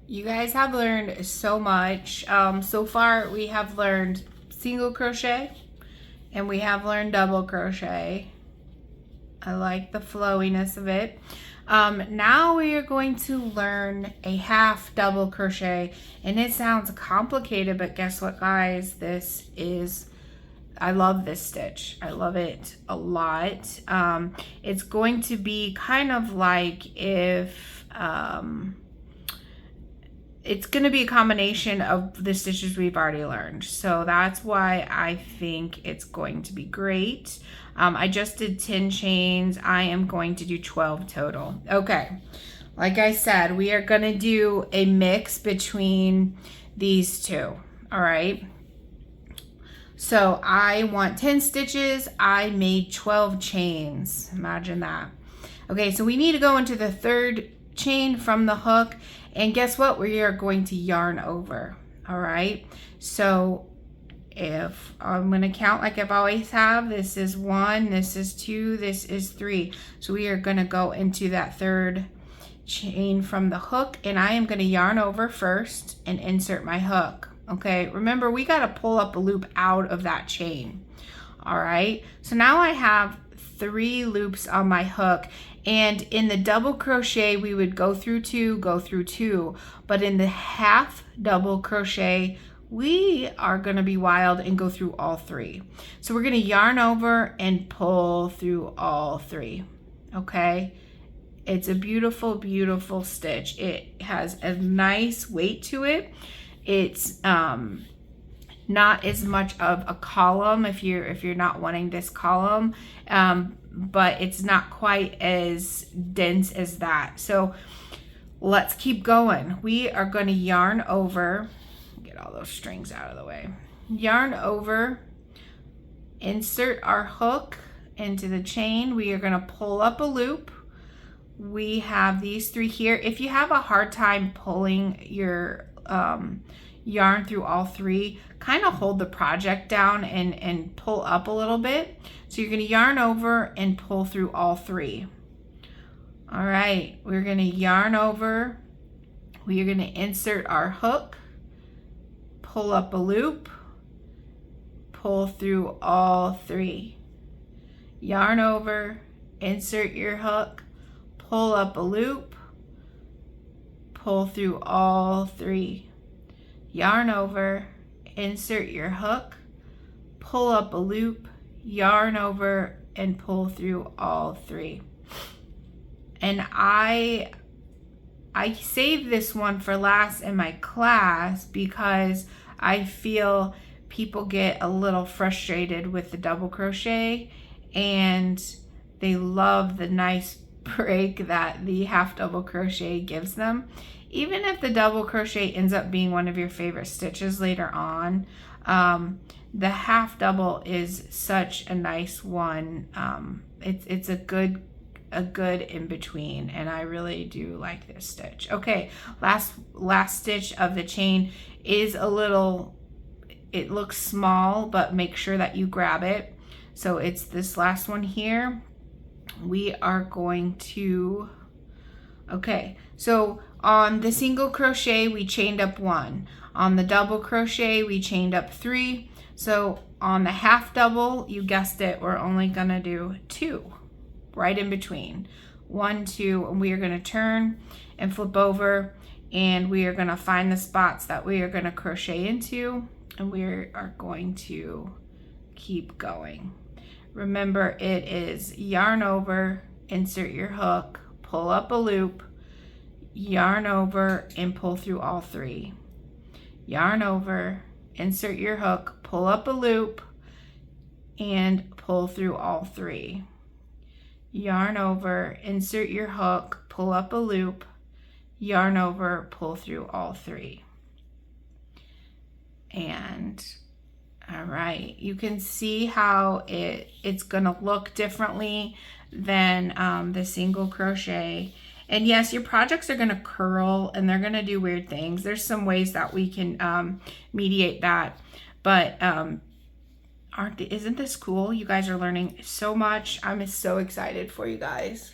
You guys have learned so much. So far we have learned single crochet and we have learned double crochet. I like the flowiness of it. Now we are going to learn a half double crochet, and it sounds complicated, but guess what, guys? I love this stitch. I love it a lot. It's going to be kind of like if it's going to be a combination of the stitches we've already learned. So that's why I think it's going to be great. I just did 10 chains. I am going to do 12 total. Okay. Like I said, we are going to do a mix between these two. All right. So I want 10 stitches. I made 12 chains. Imagine that. Okay. So we need to go into the third chain from the hook, and guess what? We are going to yarn over. All right. So if I'm going to count like I've always have, this is 1, this is 2, this is 3. So we are going to go into that third chain from the hook, and I am going to yarn over first and insert my hook. Okay, remember we got to pull up a loop out of that chain. All right, so now I have 3 loops on my hook, and in the double crochet we would go through 2, go through 2, but in the half double crochet we are going to be wild and go through all 3. So we're going to yarn over and pull through all 3. Okay, it's a beautiful, beautiful stitch. It has a nice weight to it. It's not as much of a column if you're not wanting this column, but it's not quite as dense as that. So let's keep going. We are going to yarn over, get all those strings out of the way, yarn over, insert our hook into the chain. We are going to pull up a loop. We have these 3 here. If you have a hard time pulling your yarn through all 3, kind of hold the project down and pull up a little bit. So you're going to yarn over and pull through all 3. All right, we're going to yarn over. We are going to insert our hook, pull up a loop, pull through all 3. Yarn over, insert your hook, pull up a loop, pull through all 3. Yarn over, insert your hook, pull up a loop, yarn over, and pull through all 3. And I saved this one for last in my class because I feel people get a little frustrated with the double crochet and they love the nice break that the half double crochet gives them. Even if the double crochet ends up being one of your favorite stitches later on, the half double is such a nice one. It's a good in between, and I really do like this stitch. Okay, last stitch of the chain is a little, it looks small, but make sure that you grab it. So it's this last one here. We are going to, okay, so on the single crochet we chained up 1. On the double crochet we chained up 3. So on the half double, you guessed it, we're only gonna do 2 right in between. 1, 2, and we are gonna turn and flip over, and we are gonna find the spots that we are gonna crochet into, and we are going to keep going. Remember, it is yarn over, insert your hook, pull up a loop, yarn over, and pull through all 3. Yarn over, insert your hook, pull up a loop, and pull through all 3. Yarn over, insert your hook, pull up a loop, yarn over, pull through all 3. And all right, you can see how it's gonna look differently than the single crochet. And yes, your projects are gonna curl and they're gonna do weird things. There's some ways that we can mediate that, but isn't this cool? You guys are learning so much. I'm so excited for you guys.